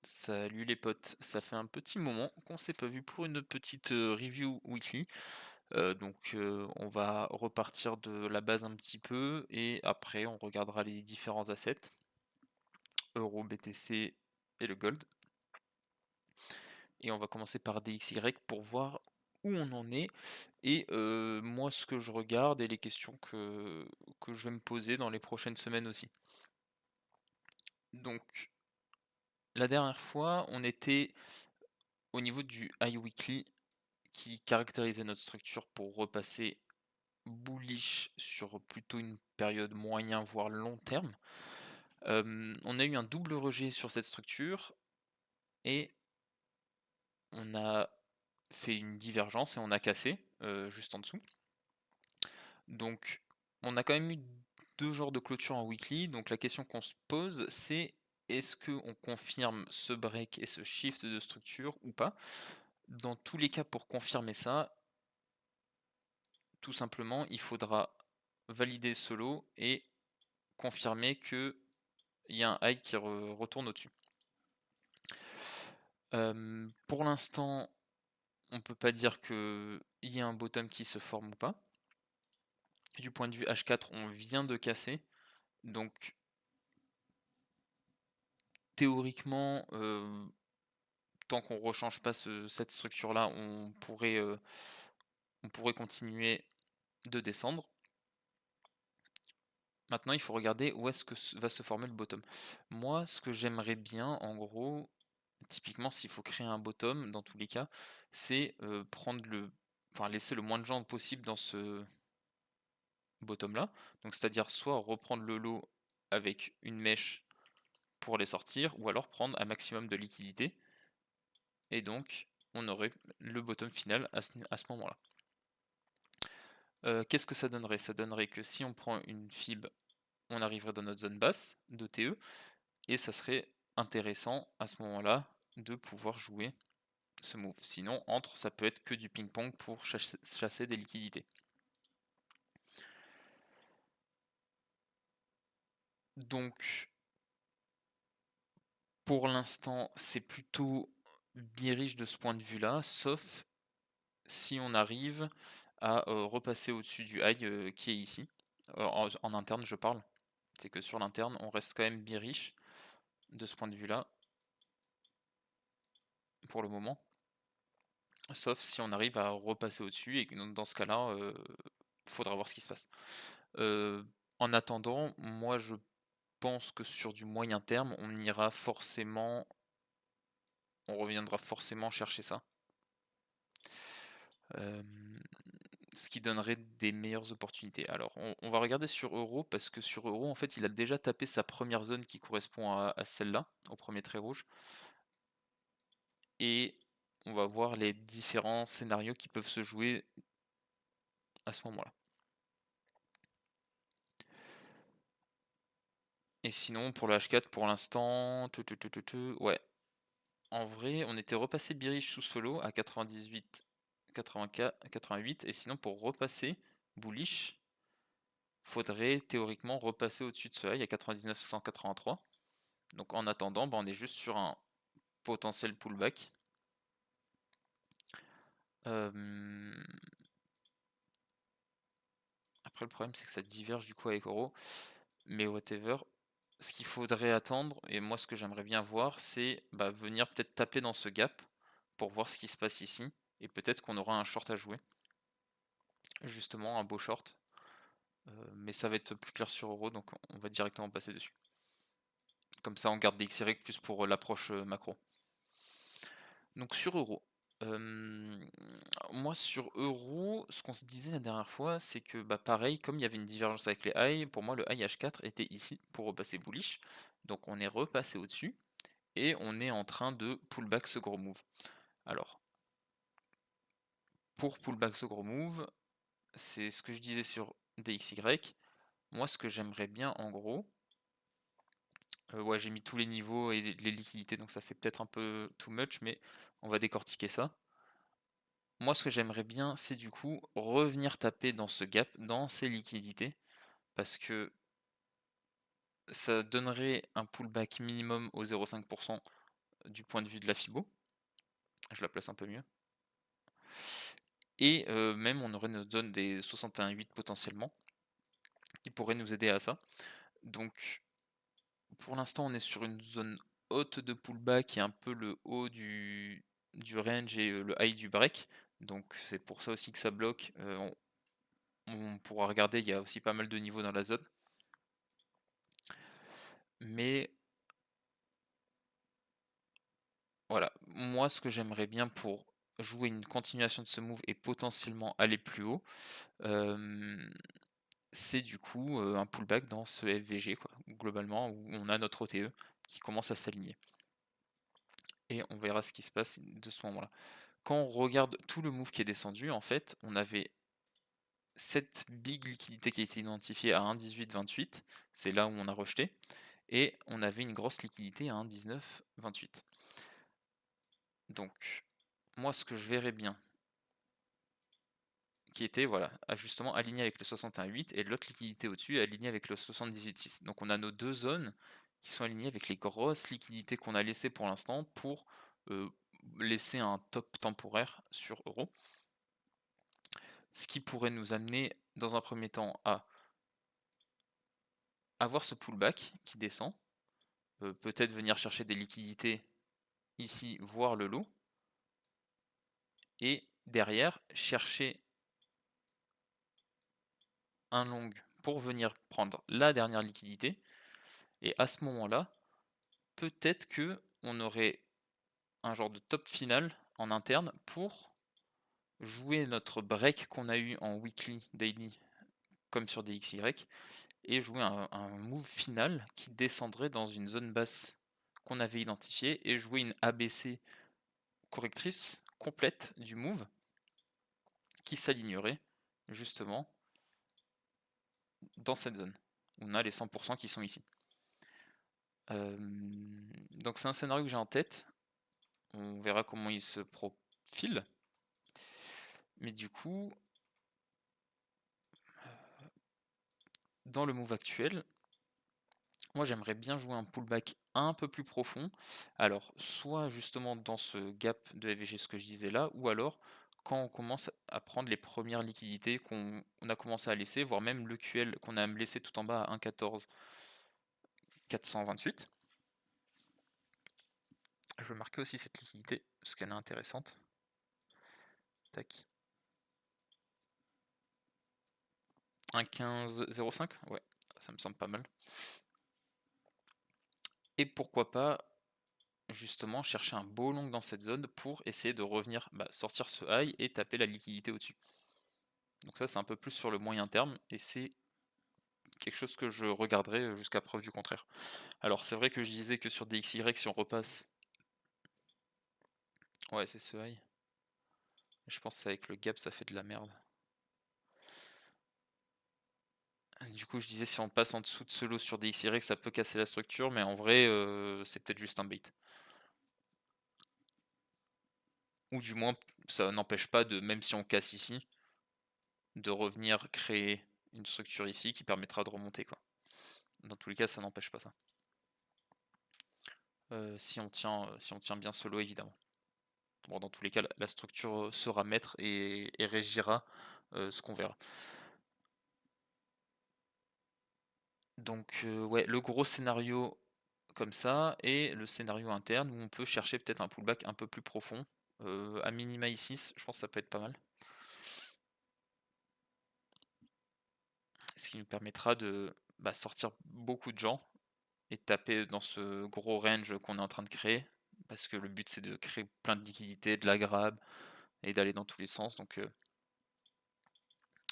Salut les potes, ça fait un petit moment qu'on s'est pas vu pour une petite review weekly. On va repartir de la base un petit peu et après on regardera les différents assets, Euro, BTC et le Gold. Et on va commencer par DXY pour voir où on en est et moi ce que je regarde et les questions que je vais me poser dans les prochaines semaines aussi. Donc la dernière fois on était au niveau du high weekly qui caractérisait notre structure pour repasser bullish sur plutôt une période moyen voire long terme. On a eu un double rejet sur cette structure et on a fait une divergence et on a cassé juste en dessous. Donc on a quand même eu 2 genres de clôture en weekly, donc la question qu'on se pose c'est est-ce qu'on confirme ce break et ce shift de structure ou pas? Dans tous les cas pour confirmer ça, tout simplement il faudra valider ce lot et confirmer qu'il y a un high qui retourne au-dessus. Pour l'instant, on peut pas dire qu'il y a un bottom qui se forme ou pas. Du point de vue H4, on vient de casser, donc théoriquement, tant qu'on rechange pas cette structure-là, on pourrait continuer de descendre. Maintenant, il faut regarder où est-ce que va se former le bottom. Moi, ce que j'aimerais bien, en gros, typiquement, s'il faut créer un bottom, dans tous les cas, c'est laisser le moins de gens possible dans ce bottom-là. Donc, c'est-à-dire soit reprendre le lot avec une mèche pour les sortir, ou alors prendre un maximum de liquidité. Et donc, on aurait le bottom final à ce moment-là. Qu'est-ce que ça donnerait? Ça donnerait que si on prend une fib, on arriverait dans notre zone basse de TE, et ça serait intéressant à ce moment-là de pouvoir jouer ce move. Sinon, entre, ça peut être que du ping-pong pour chasser des liquidités. Donc, pour l'instant, c'est plutôt bearish de ce point de vue-là, sauf si on arrive à repasser au-dessus du high qui est ici. En interne, je parle. C'est que sur l'interne, on reste quand même bearish de ce point de vue-là, pour le moment. Sauf si on arrive à repasser au-dessus, et dans ce cas-là, faudra voir ce qui se passe. En attendant, moi je pense que sur du moyen terme, on reviendra forcément chercher ça. Ce qui donnerait des meilleures opportunités. Alors, on va regarder sur Euro, parce que sur Euro, en fait, il a déjà tapé sa première zone qui correspond à celle-là, au premier trait rouge. Et on va voir les différents scénarios qui peuvent se jouer à ce moment-là. Et sinon, pour le H4, pour l'instant, ouais. En vrai, on était repassé bearish sous solo à 98, 84, 88, et sinon pour repasser bullish, faudrait théoriquement repasser au-dessus de ce high à 99, 183. Donc en attendant, on est juste sur un potentiel pullback. Après le problème c'est que ça diverge du coup avec Euro, mais whatever. Ce qu'il faudrait attendre, et moi ce que j'aimerais bien voir, c'est venir peut-être taper dans ce gap pour voir ce qui se passe ici, et peut-être qu'on aura un short à jouer. Justement, un beau short. Mais ça va être plus clair sur Euro, donc on va directement passer dessus. Comme ça, on garde des XY plus pour l'approche macro. Donc sur Euro. Moi sur Euro, ce qu'on se disait la dernière fois, c'est que pareil, comme il y avait une divergence avec les highs, pour moi le high H4 était ici pour repasser bullish. Donc on est repassé au-dessus et on est en train de pullback ce gros move. Alors, pour pullback ce gros move, c'est ce que je disais sur DXY. Moi ce que j'aimerais bien en gros, ouais, j'ai mis tous les niveaux et les liquidités, donc ça fait peut-être un peu too much, mais on va décortiquer ça. Moi, ce que j'aimerais bien, c'est du coup revenir taper dans ce gap, dans ces liquidités, parce que ça donnerait un pullback minimum au 0,5% du point de vue de la Fibo. Je la place un peu mieux. Et même on aurait notre zone des 61,8 potentiellement, qui pourrait nous aider à ça. Donc pour l'instant on est sur une zone haute de pullback qui est un peu le haut du range et le high du break. Donc c'est pour ça aussi que ça bloque. On pourra regarder, il y a aussi pas mal de niveaux dans la zone. Mais voilà, moi ce que j'aimerais bien pour jouer une continuation de ce move et potentiellement aller plus haut, c'est du coup un pullback dans ce FVG, quoi, globalement, où on a notre OTE qui commence à s'aligner. Et on verra ce qui se passe de ce moment-là. Quand on regarde tout le move qui est descendu, en fait, on avait cette big liquidité qui a été identifiée à 1,1828, c'est là où on a rejeté, et on avait une grosse liquidité à 1,1928. Donc, moi, ce que je verrais bien, qui était voilà, justement aligné avec le 61,8 et l'autre liquidité au-dessus aligné avec le 78,6. Donc on a nos deux zones qui sont alignées avec les grosses liquidités qu'on a laissées pour l'instant pour laisser un top temporaire sur euro. Ce qui pourrait nous amener dans un premier temps à avoir ce pullback qui descend, peut-être venir chercher des liquidités ici, voir le lot, et derrière chercher un long pour venir prendre la dernière liquidité, et à ce moment-là, peut-être que on aurait un genre de top final en interne pour jouer notre break qu'on a eu en weekly, daily, comme sur DXY, et jouer un move final qui descendrait dans une zone basse qu'on avait identifiée et jouer une ABC correctrice complète du move qui s'alignerait justement dans cette zone. On a les 100% qui sont ici. Donc c'est un scénario que j'ai en tête. On verra comment il se profile. Mais du coup, dans le move actuel, moi j'aimerais bien jouer un pullback un peu plus profond. Alors, soit justement dans ce gap de FVG, ce que je disais là, ou alors quand on commence à prendre les premières liquidités qu'on a commencé à laisser, voire même le QL qu'on a laissé tout en bas à 1,14 428. Je vais marquer aussi cette liquidité parce qu'elle est intéressante. Tac. 1,1505, ouais, ça me semble pas mal. Et pourquoi pas justement chercher un beau long dans cette zone pour essayer de revenir sortir ce high et taper la liquidité au-dessus. Donc ça c'est un peu plus sur le moyen terme et c'est quelque chose que je regarderai jusqu'à preuve du contraire. Alors c'est vrai que je disais que sur DXY si on repasse... Ouais c'est ce high. Je pense qu'avec le gap ça fait de la merde. Du coup je disais si on passe en dessous de ce lot sur DXY ça peut casser la structure mais en vrai c'est peut-être juste un bait. Ou du moins ça n'empêche pas de, même si on casse ici, de revenir créer une structure ici qui permettra de remonter quoi. Dans tous les cas ça n'empêche pas ça. Si on tient bien ce lot évidemment. Bon, dans tous les cas, la structure sera maître et régira ce qu'on verra. Donc ouais, le gros scénario comme ça, et le scénario interne où on peut chercher peut-être un pullback un peu plus profond. À minima ici, je pense que ça peut être pas mal. Ce qui nous permettra de sortir beaucoup de gens et taper dans ce gros range qu'on est en train de créer. Parce que le but c'est de créer plein de liquidités, de la grab et d'aller dans tous les sens. Donc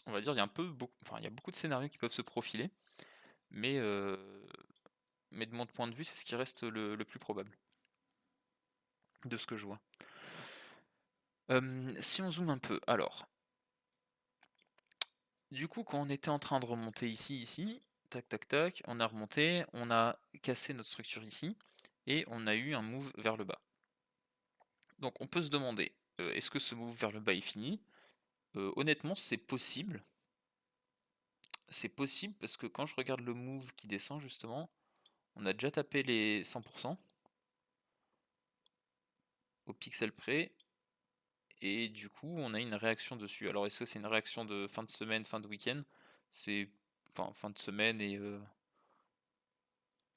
on va dire il y a il y a beaucoup de scénarios qui peuvent se profiler. Mais de mon point de vue, c'est ce qui reste le plus probable, de ce que je vois. Si on zoome un peu, alors, du coup, quand on était en train de remonter ici, tac, tac, tac, on a remonté, on a cassé notre structure ici, et on a eu un move vers le bas. Donc on peut se demander, est-ce que ce move vers le bas est fini? Honnêtement, c'est possible. C'est possible parce que quand je regarde le move qui descend, justement, on a déjà tapé les 100%. au pixel près, et du coup on a une réaction dessus. Alors est-ce que c'est une réaction de fin de semaine, fin de week-end? C'est enfin fin de semaine et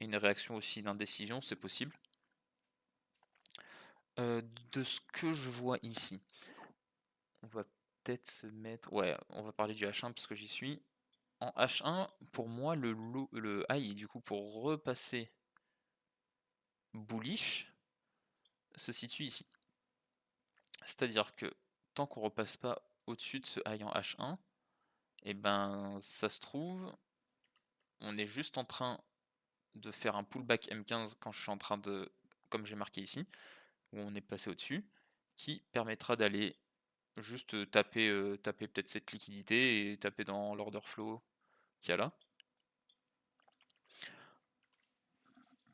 une réaction aussi d'indécision, c'est possible. De ce que je vois ici, on va peut-être se mettre, ouais, on va parler du H1 parce que j'y suis. En H1, pour moi, le high, du coup, pour repasser bullish, se situe ici. C'est-à-dire que tant qu'on repasse pas au-dessus de ce high en H1, et ben ça se trouve, on est juste en train de faire un pullback M15 quand je suis en train de, comme j'ai marqué ici, où on est passé au-dessus, qui permettra d'aller juste taper peut-être cette liquidité et taper dans l'order flow qu'il y a là,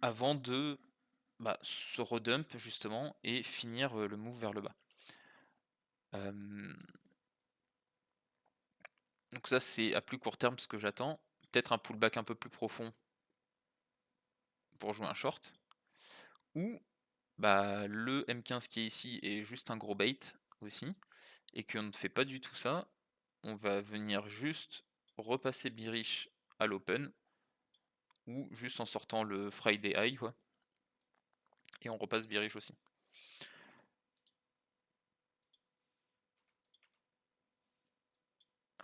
avant de se redump justement et finir le move vers le bas. Donc ça c'est à plus court terme ce que j'attends. Peut-être un pullback un peu plus profond pour jouer un short. Ou le M15 qui est ici est juste un gros bait aussi. Et qu'on ne fait pas du tout ça. On va venir juste repasser bearish à l'open. Ou juste en sortant le Friday High quoi. Et on repasse bearish aussi.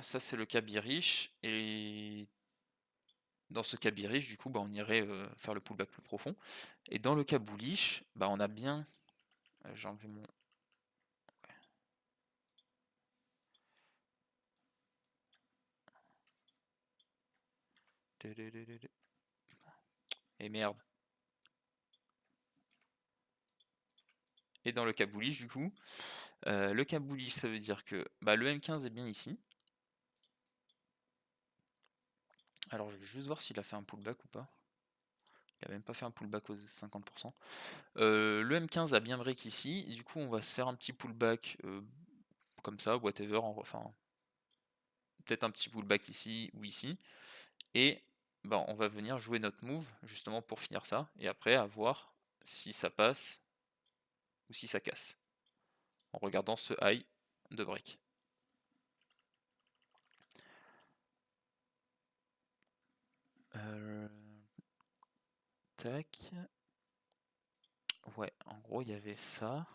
Ça c'est le cas bearish. Et dans ce cas bearish, du coup, on irait faire le pullback plus profond. Et dans le cas bullish, on a bien. J'ai enlevé mon. Et merde. Et dans le cas bullish, du coup, le cas bullish, ça veut dire que le M15 est bien ici. Alors, je vais juste voir s'il a fait un pullback ou pas. Il a même pas fait un pullback aux 50%. Le M15 a bien break ici. Du coup, on va se faire un petit pullback comme ça, whatever. Enfin, peut-être un petit pullback ici ou ici. Et on va venir jouer notre move justement pour finir ça. Et après, à voir si ça passe ou si ça casse. En regardant ce high de break. Tac. Ouais, en gros, il y avait ça.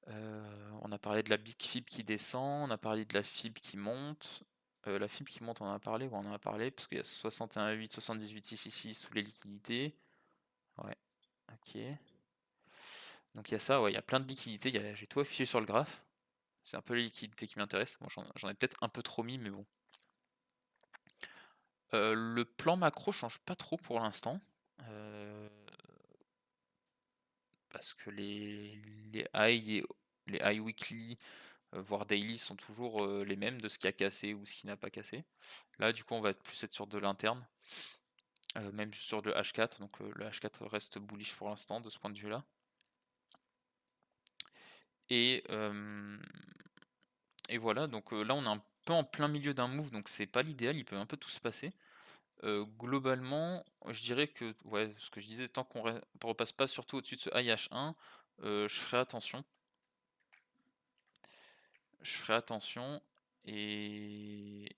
On a parlé de la big fib qui descend, on a parlé de la fib qui monte. La fib qui monte, on en a parlé, on en a parlé, parce qu'il y a 61,8, 78,6 ici sous les liquidités. Ouais, ok. Donc il y a ça, ouais, il y a plein de liquidités, j'ai tout affiché sur le graphe. C'est un peu les liquidités qui m'intéressent. Bon, j'en ai peut-être un peu trop mis, mais bon. Le plan macro change pas trop pour l'instant. Parce que les high weekly, voire daily, sont toujours les mêmes de ce qui a cassé ou ce qui n'a pas cassé. Là, du coup, on va plus être sur de l'interne, même sur le H4. Donc le H4 reste bullish pour l'instant de ce point de vue-là. Et voilà, donc là, on est un peu en plein milieu d'un move, donc c'est pas l'idéal, il peut un peu tout se passer. Globalement, je dirais que, ouais, ce que je disais, tant qu'on repasse pas surtout au-dessus de ce IH1, je ferai attention. Je ferai attention et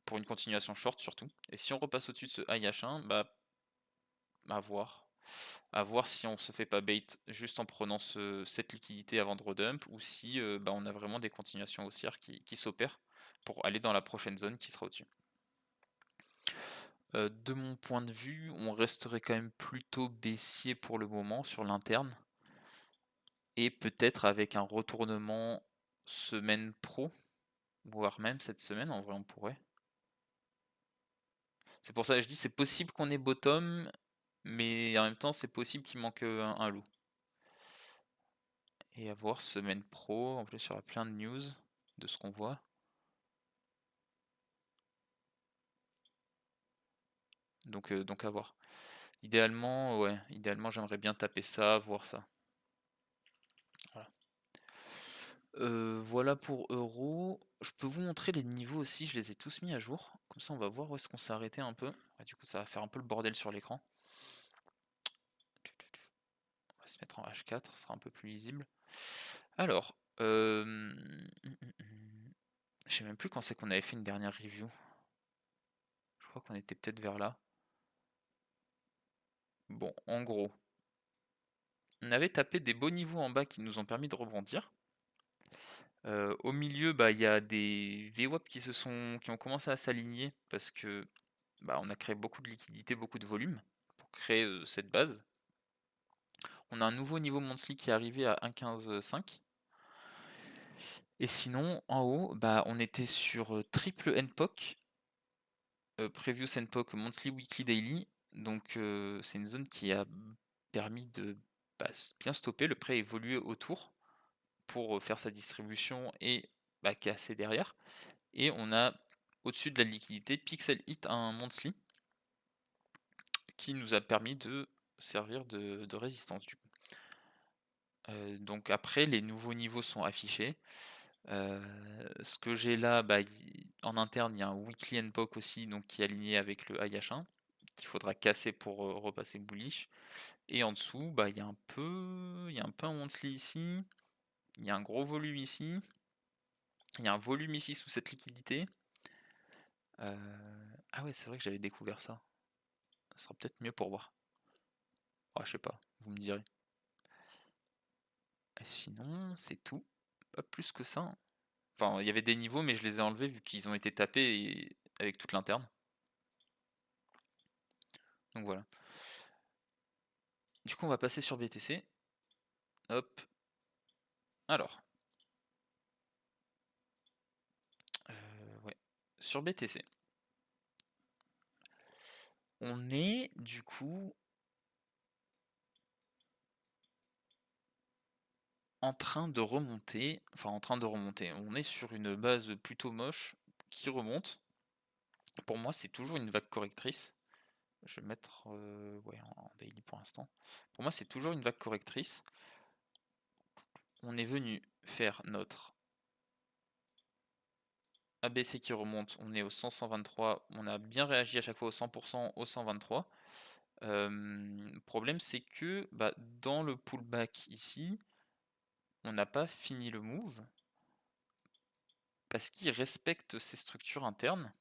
pour une continuation short surtout. Et si on repasse au-dessus de ce IH1, à voir. À voir si on se fait pas bait juste en prenant cette liquidité avant de redump ou si on a vraiment des continuations haussières qui s'opèrent pour aller dans la prochaine zone qui sera au-dessus. De mon point de vue, on resterait quand même plutôt baissier pour le moment sur l'interne. Et peut-être avec un retournement semaine pro, voire même cette semaine, en vrai on pourrait. C'est pour ça que je dis c'est possible qu'on ait bottom, mais en même temps c'est possible qu'il manque un loup. Et à voir semaine pro, en plus il y aura plein de news de ce qu'on voit. Donc à voir. Idéalement, ouais, idéalement j'aimerais bien taper ça, voir ça. Voilà. Voilà pour euro. Je peux vous montrer les niveaux aussi, je les ai tous mis à jour. Comme ça on va voir où est-ce qu'on s'est arrêté un peu. Ouais, du coup ça va faire un peu le bordel sur l'écran. On va se mettre en H4, ça sera un peu plus lisible. Alors, je sais même plus quand c'est qu'on avait fait une dernière review. Je crois qu'on était peut-être vers là. Bon, en gros, on avait tapé des beaux niveaux en bas qui nous ont permis de rebondir. Au milieu, bah, il y a des VWAP qui ont commencé à s'aligner parce que bah, on a créé beaucoup de liquidité, beaucoup de volume pour créer cette base. On a un nouveau niveau monthly qui est arrivé à 1,15,5. Et sinon, en haut, bah, on était sur triple NPOC, Previous NPOC Monthly, Weekly, Daily. Donc c'est une zone qui a permis de bah, bien stopper. Le prêt évoluer autour pour faire sa distribution et bah, casser derrière. Et on a au-dessus de la liquidité Pixel Hit un monthly qui nous a permis de servir de résistance du coup. Donc après les nouveaux niveaux sont affichés. Ce que j'ai là, bah, en interne il y a un weekly NPOC aussi donc qui est aligné avec le IH1 qu'il faudra casser pour repasser bullish. Et en dessous, bah, il y a un peu un monthly ici, il y a un gros volume ici, il y a un volume ici sous cette liquidité. Ah ouais, c'est vrai que j'avais découvert ça. Ça sera peut-être mieux pour voir. Ah, je sais pas, vous me direz. Sinon, c'est tout. Pas plus que ça, hein. Enfin, il y avait des niveaux, mais je les ai enlevés vu qu'ils ont été tapés avec toute l'interne. Donc voilà. Du coup, on va passer sur BTC. Hop. Alors. Ouais. Sur BTC. On est, du coup, en train de remonter. Enfin, en train de remonter. On est sur une base plutôt moche qui remonte. Pour moi, c'est toujours une vague correctrice. Je vais mettre ouais, en daily pour l'instant. Pour moi, c'est toujours une vague correctrice. On est venu faire notre ABC qui remonte. On est au 100, 123. On a bien réagi à chaque fois au 100%, au 123. Problème, c'est que bah, dans le pullback ici, on n'a pas fini le move parce qu'il respecte ses structures internes.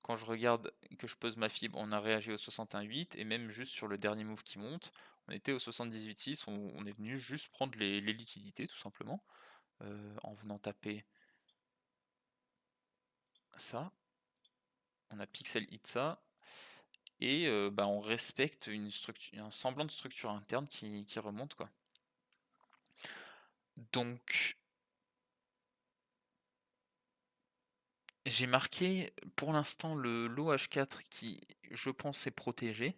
Quand je regarde que je pose ma fibre, on a réagi au 61,8 et même juste sur le dernier move qui monte, on était au 78,6. On est venu juste prendre les liquidités tout simplement en venant taper ça. On a pixel hit ça et bah, on respecte une structure, un semblant de structure interne qui remonte quoi. Donc j'ai marqué pour l'instant le low H4 qui je pense est protégé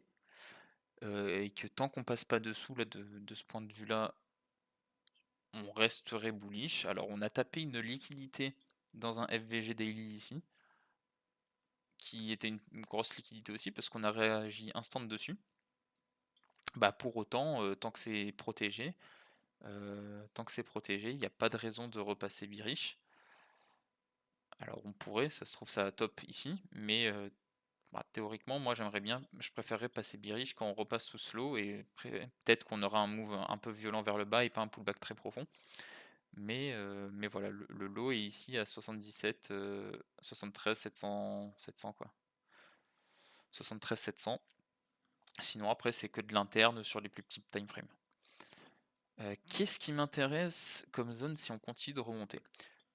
et que tant qu'on passe pas dessous là, de ce point de vue là on resterait bullish. Alors on a tapé une liquidité dans un FVG daily ici qui était une grosse liquidité aussi parce qu'on a réagi instant dessus. Bah pour autant tant que c'est protégé il n'y a pas de raison de repasser bearish. Alors on pourrait, ça se trouve ça top ici, mais bah, théoriquement moi j'aimerais bien, je préférerais passer bearish quand on repasse sous slow et peut-être qu'on aura un move un peu violent vers le bas et pas un pullback très profond. Mais voilà, le low est ici à 77, 73, 700, 700 quoi. 73, 700. Sinon après c'est que de l'interne sur les plus petits time frames. Qu'est-ce qui m'intéresse comme zone si on continue de remonter?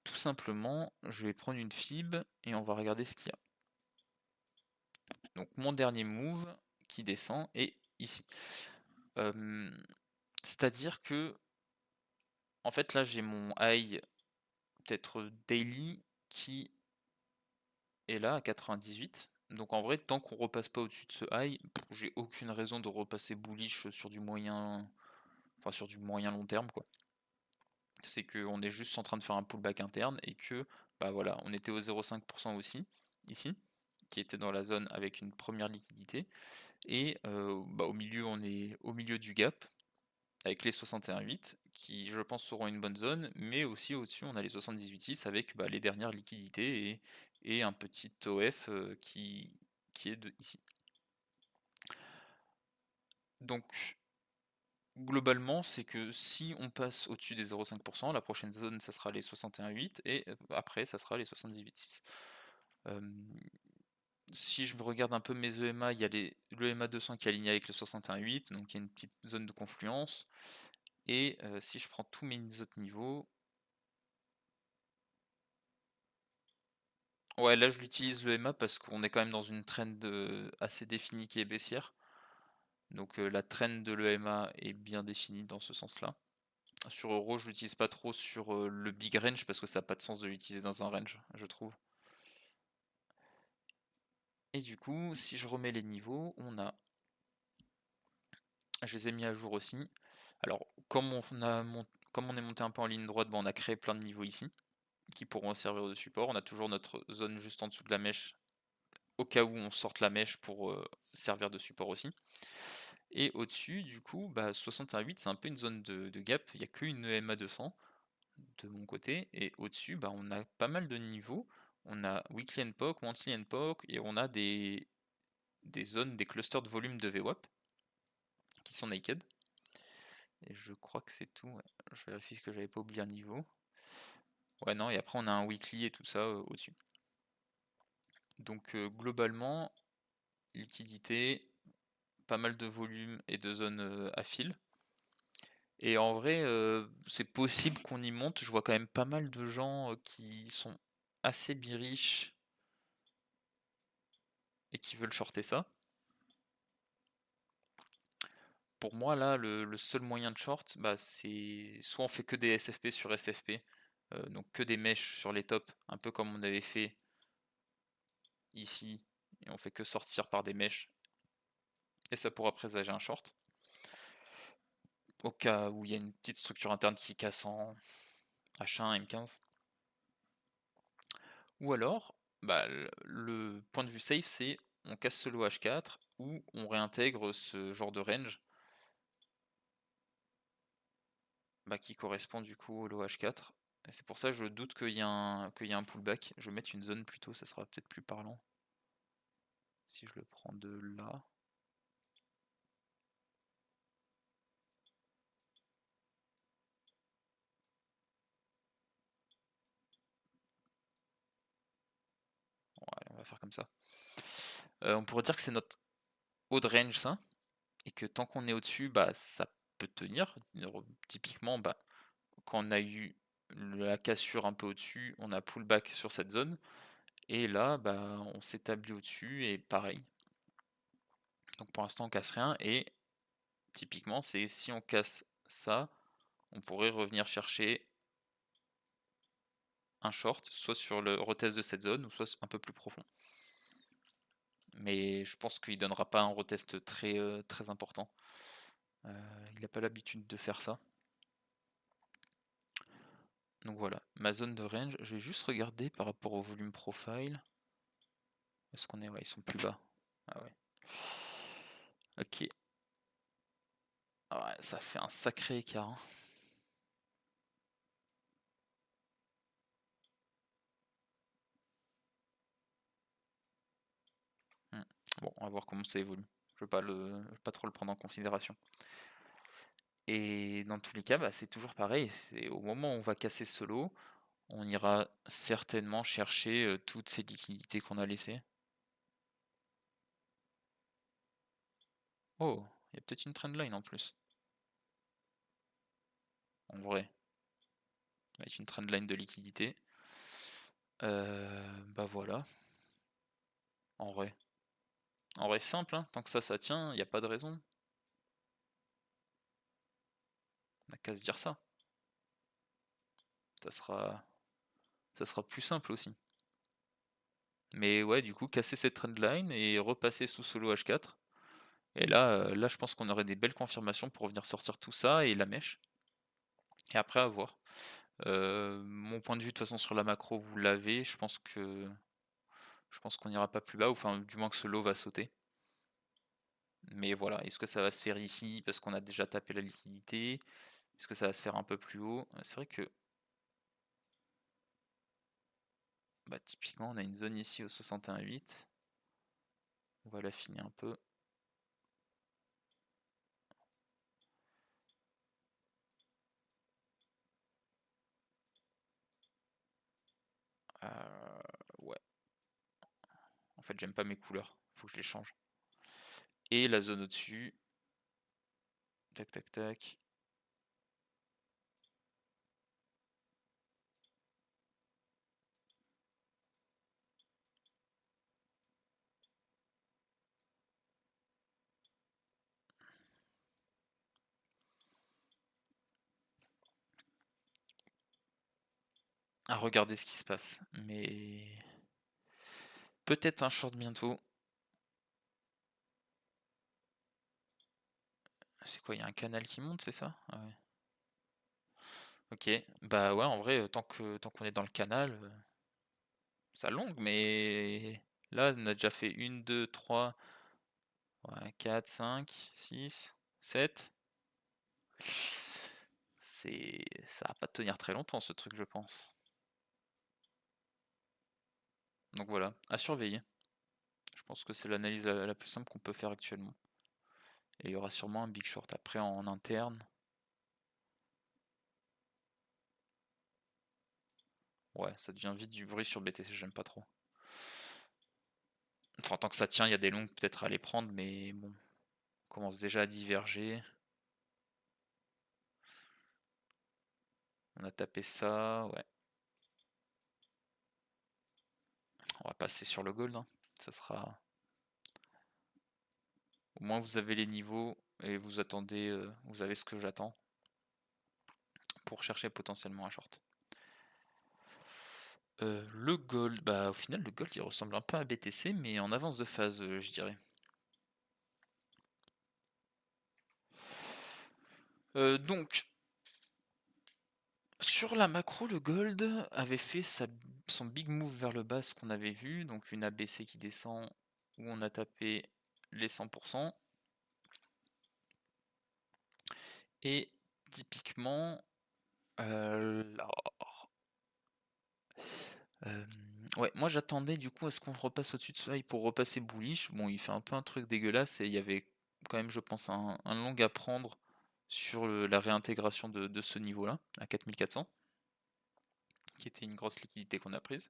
Tout simplement, je vais prendre une fib et on va regarder ce qu'il y a. Donc mon dernier move qui descend est ici. C'est-à-dire que en fait là j'ai mon high peut-être daily qui est là à 98. Donc en vrai tant qu'on repasse pas au-dessus de ce high, j'ai aucune raison de repasser bullish sur du moyen, enfin sur du moyen long terme quoi. C'est qu'on est juste en train de faire un pullback interne et que bah voilà, on était au 0,5% aussi ici, qui était dans la zone avec une première liquidité. Et bah, au milieu, on est au milieu du gap. avec les 61,8 qui je pense seront une bonne zone, mais aussi au-dessus on a les 78,6 avec les dernières liquidités et un petit OF qui est ici. Donc globalement, c'est que si on passe au-dessus des 0,5%, la prochaine zone ça sera les 61,8 et après ça sera les 78,6. Si je me regarde un peu mes EMA, il y a l'EMA 200 qui est aligné avec le 61,8, donc il y a une petite zone de confluence. Et si je prends tous mes autres niveaux, ouais là je l'utilise le EMA parce qu'on est quand même dans une trend assez définie qui est baissière. Donc la trend de l'EMA est bien définie dans ce sens-là. Sur Euro, je l'utilise pas trop sur le big range parce que ça n'a pas de sens de l'utiliser dans un range, je trouve. Et du coup, si je remets les niveaux, je les ai mis à jour aussi. Alors, comme on est monté un peu en ligne droite, on a créé plein de niveaux ici qui pourront servir de support. On a toujours notre zone juste en dessous de la mèche au cas où on sorte la mèche pour servir de support aussi. Et au-dessus, du coup, 61,8 c'est un peu une zone de gap. Il n'y a qu'une EMA 200 de mon côté. Et au-dessus, on a pas mal de niveaux. On a Weekly NPOC, Monthly NPOC, et on a des zones, des clusters de volume de VWAP qui sont naked. Et je crois que c'est tout. Ouais. Je vérifie que j'avais pas oublié un niveau. Ouais, non, et après on a un weekly et tout ça au-dessus. Donc globalement, liquidité, pas mal de volume et de zones à fil. Et en vrai, c'est possible qu'on y monte. Je vois quand même pas mal de gens qui sont assez bearish et qui veulent shorter ça. Pour moi, là, le seul moyen de short, c'est soit on fait que des SFP sur SFP, donc que des mèches sur les tops, un peu comme on avait fait ici, et on fait que sortir par des mèches, et ça pourra présager un short. Au cas où il y a une petite structure interne qui casse en H1, M15. Ou alors, le point de vue safe, c'est on casse ce lot H4 ou on réintègre ce genre de range qui correspond du coup au lot H4. Et c'est pour ça que je doute qu'il y a un pullback. Je vais mettre une zone plutôt, ça sera peut-être plus parlant. Si je le prends de là. Bon, allez, on va faire comme ça. On pourrait dire que c'est notre haut de range ça. Et que tant qu'on est au-dessus, ça peut tenir. Typiquement, quand on a eu la cassure un peu au-dessus, on a pullback sur cette zone. Et là, on s'établit au-dessus et pareil. Donc pour l'instant, on casse rien. Et typiquement, c'est si on casse ça, on pourrait revenir chercher un short, soit sur le retest de cette zone, ou soit un peu plus profond. Mais je pense qu'il donnera pas un retest très, très important. Il n'a pas l'habitude de faire ça. Donc voilà, ma zone de range, je vais juste regarder par rapport au volume profile. Est-ce qu'on est... Ouais, ils sont plus bas. Ah ouais. Ok. Ah ouais, ça fait un sacré écart. Hein. Bon, on va voir comment ça évolue. Je vais pas trop le prendre en considération. Et dans tous les cas, c'est toujours pareil. C'est au moment où on va casser ce lot, on ira certainement chercher toutes ces liquidités qu'on a laissées. Oh, il y a peut-être une trendline en plus. En vrai. Avec une trendline de liquidité. Voilà. En vrai. En vrai, simple, hein. Tant que ça tient, il n'y a pas de raison. On n'a qu'à se dire ça. Ça sera plus simple aussi. Mais ouais, du coup, casser cette trendline et repasser sous solo H4. Et là, je pense qu'on aurait des belles confirmations pour venir sortir tout ça et la mèche. Et après, à voir. Mon point de vue, de toute façon, sur la macro, vous l'avez. Je pense qu'on n'ira pas plus bas, ou enfin, du moins que ce lot va sauter. Mais voilà, est-ce que ça va se faire ici parce qu'on a déjà tapé la liquidité? Est-ce que ça va se faire un peu plus haut? C'est vrai que bah, typiquement on a une zone ici au 61,8. On va l'affiner un peu. Ouais. En fait, j'aime pas mes couleurs. Faut que je les change. Et la zone au-dessus. Tac, tac, tac. À regarder ce qui se passe. Mais peut-être un short bientôt. C'est quoi, il y a un canal qui monte, c'est ça? Ah ouais. Ok, bah ouais, en vrai, tant qu'on est dans le canal, ça longue, mais là, on a déjà fait 1, 2, 3, ouais, 4, 5, 6, 7. Ça va pas tenir très longtemps ce truc, je pense. Donc voilà, à surveiller. Je pense que c'est l'analyse la plus simple qu'on peut faire actuellement. Et il y aura sûrement un big short après en interne. Ouais, ça devient vite du bruit sur BTC, j'aime pas trop. Enfin, tant que ça tient, il y a des longues peut-être à les prendre, mais bon, on commence déjà à diverger. On a tapé ça, ouais. On va passer sur le gold, hein. Ça sera. Au moins vous avez les niveaux et vous attendez, vous avez ce que j'attends pour chercher potentiellement un short. Le gold, bah au final le gold il ressemble un peu à BTC mais en avance de phase, je dirais. Donc sur la macro, le gold avait fait son big move vers le bas, ce qu'on avait vu, donc une ABC qui descend où on a tapé les 100%. Et typiquement, alors, ouais, moi j'attendais du coup à ce qu'on repasse au-dessus de ce high pour repasser bullish. Bon, il fait un peu un truc dégueulasse et il y avait quand même, je pense, un long à prendre sur la réintégration de ce niveau-là, à 4400, qui était une grosse liquidité qu'on a prise.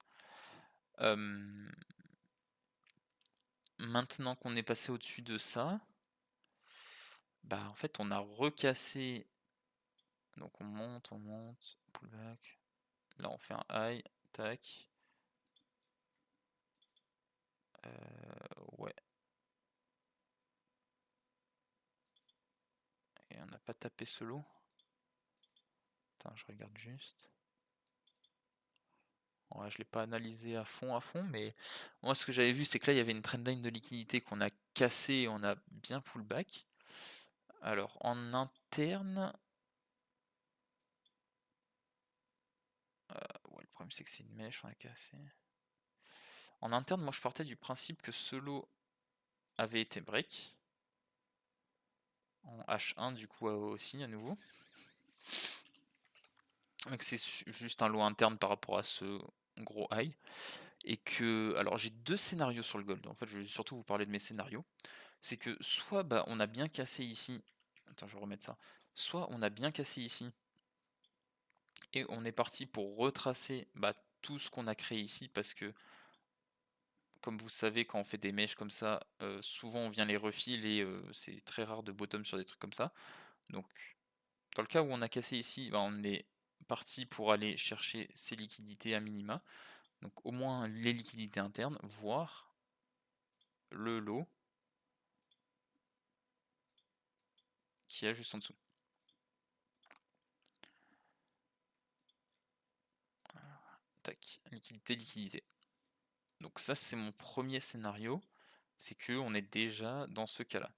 Maintenant qu'on est passé au-dessus de ça, bah en fait on a recassé. Donc on monte, pullback. Là on fait un high, tac. Ouais. Et on n'a pas tapé ce lot. Attends, je regarde juste. Ouais, je l'ai pas analysé à fond, mais moi ce que j'avais vu c'est que là il y avait une trendline de liquidité qu'on a cassé et on a bien pullback. Alors en interne, ouais, le problème c'est que c'est une mèche, on a cassé. En interne, moi je partais du principe que ce lot avait été break. En H1 du coup aussi à nouveau. Donc c'est juste un lot interne par rapport à ce gros high. Et que, alors j'ai deux scénarios sur le gold. En fait, je vais surtout vous parler de mes scénarios. C'est que soit bah, on a bien cassé ici. Attends, je vais remettre ça. Soit on a bien cassé ici. Et on est parti pour retracer bah, tout ce qu'on a créé ici. Parce que, comme vous savez, quand on fait des mèches comme ça, souvent on vient les refiler et c'est très rare de bottom sur des trucs comme ça. Donc, dans le cas où on a cassé ici, bah, on est parti pour aller chercher ces liquidités à minima. Donc au moins les liquidités internes, voire le lot qui est juste en dessous. Tac, liquidité, liquidité. Donc ça c'est mon premier scénario, c'est que on est déjà dans ce cas-là.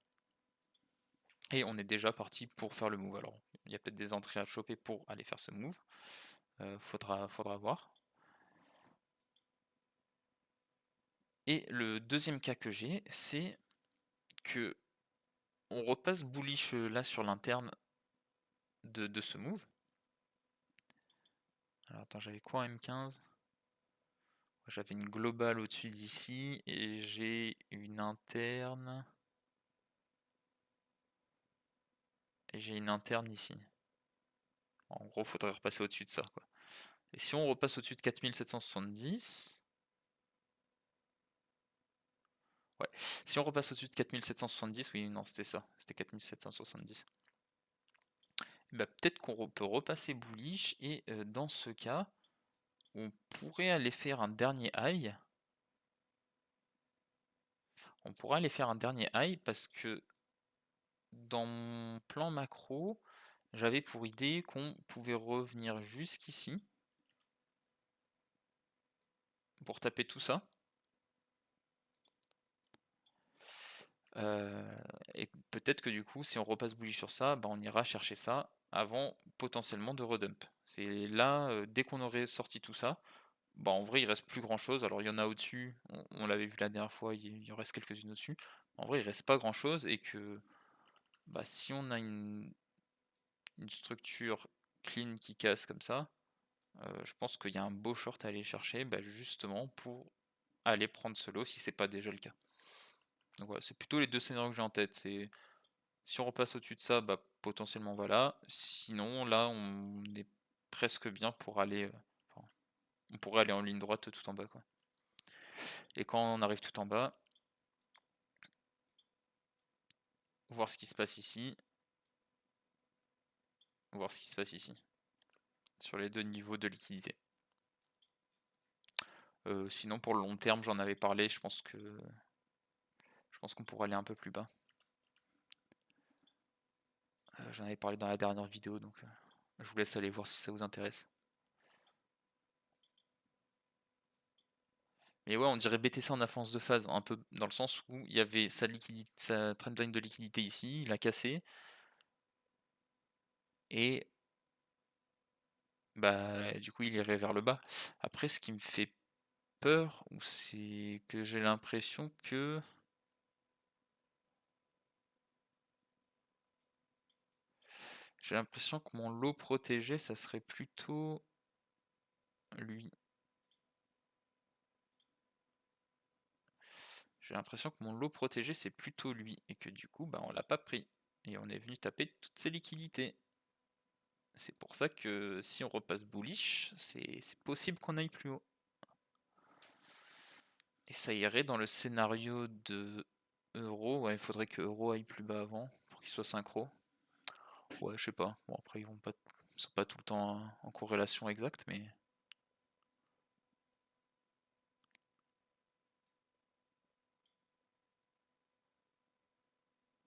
Et on est déjà parti pour faire le move. Alors il y a peut-être des entrées à choper pour aller faire ce move. Faudra voir. Et le deuxième cas que j'ai, c'est que on repasse bullish là sur l'interne de ce move. Alors attends, j'avais quoi en M15? J'avais une globale au-dessus d'ici et j'ai une interne. Et j'ai une interne ici. En gros, faudrait repasser au-dessus de ça, quoi. Et si on repasse au-dessus de 4770. Ouais. Si on repasse au-dessus de 4770, oui, non, c'était ça. C'était 4770. Bah, peut-être qu'on peut repasser bullish et dans ce cas, on pourrait aller faire un dernier high. On pourrait aller faire un dernier high parce que dans mon plan macro, j'avais pour idée qu'on pouvait revenir jusqu'ici pour taper tout ça. Et peut-être que du coup, si on repasse bullish sur ça, bah, on ira chercher ça avant potentiellement de redump. C'est là, dès qu'on aurait sorti tout ça, bah, en vrai il reste plus grand chose. Alors il y en a au-dessus, on l'avait vu la dernière fois, il y en reste quelques-unes au-dessus. En vrai il reste pas grand chose et que bah, si on a une structure clean qui casse comme ça, je pense qu'il y a un beau short à aller chercher, bah, justement pour aller prendre ce lot si c'est pas déjà le cas. Donc voilà, c'est plutôt les deux scénarios que j'ai en tête. C'est si on repasse au-dessus de ça, bah, potentiellement voilà. Sinon là on est presque bien pour aller. Enfin, on pourrait aller en ligne droite tout en bas quoi. Et quand on arrive tout en bas, voir ce qui se passe ici. Voir ce qui se passe ici. Sur les deux niveaux de liquidité. Sinon pour le long terme, j'en avais parlé, je pense qu'on pourrait aller un peu plus bas. J'en avais parlé dans la dernière vidéo, donc je vous laisse aller voir si ça vous intéresse. Mais ouais, on dirait BTC en avance de phase, un peu dans le sens où il y avait sa trendline de liquidité ici, il a cassé. Et bah du coup il irait vers le bas. Après ce qui me fait peur, c'est que j'ai l'impression que mon lot protégé, ça serait plutôt lui. J'ai l'impression que mon lot protégé, c'est plutôt lui. Et que du coup, bah, on l'a pas pris. Et on est venu taper toutes ses liquidités. C'est pour ça que si on repasse bullish, c'est possible qu'on aille plus haut. Et ça irait dans le scénario de euro. Ouais, il faudrait que euro aille plus bas avant pour qu'il soit synchro. Ouais, je sais pas. Bon, après, ils sont pas tout le temps en corrélation exacte, mais.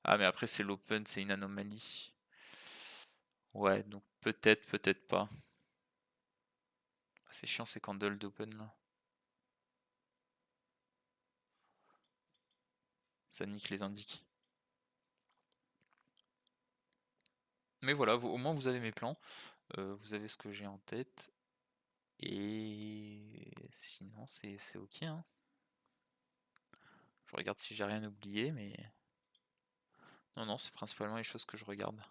Ah, mais après, c'est l'open, c'est une anomalie. Ouais, donc peut-être, peut-être pas. C'est chiant ces candles d'open là. Ça nique les indices. Mais voilà, au moins vous avez mes plans, vous avez ce que j'ai en tête. Et sinon c'est ok, hein. Je regarde si j'ai rien oublié, mais. Non, non, c'est principalement les choses que je regarde.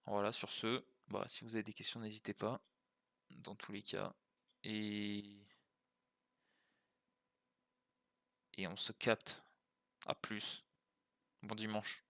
Voilà, sur ce, bah, si vous avez des questions, n'hésitez pas, dans tous les cas. Et, et on se capte. À plus. Bon dimanche.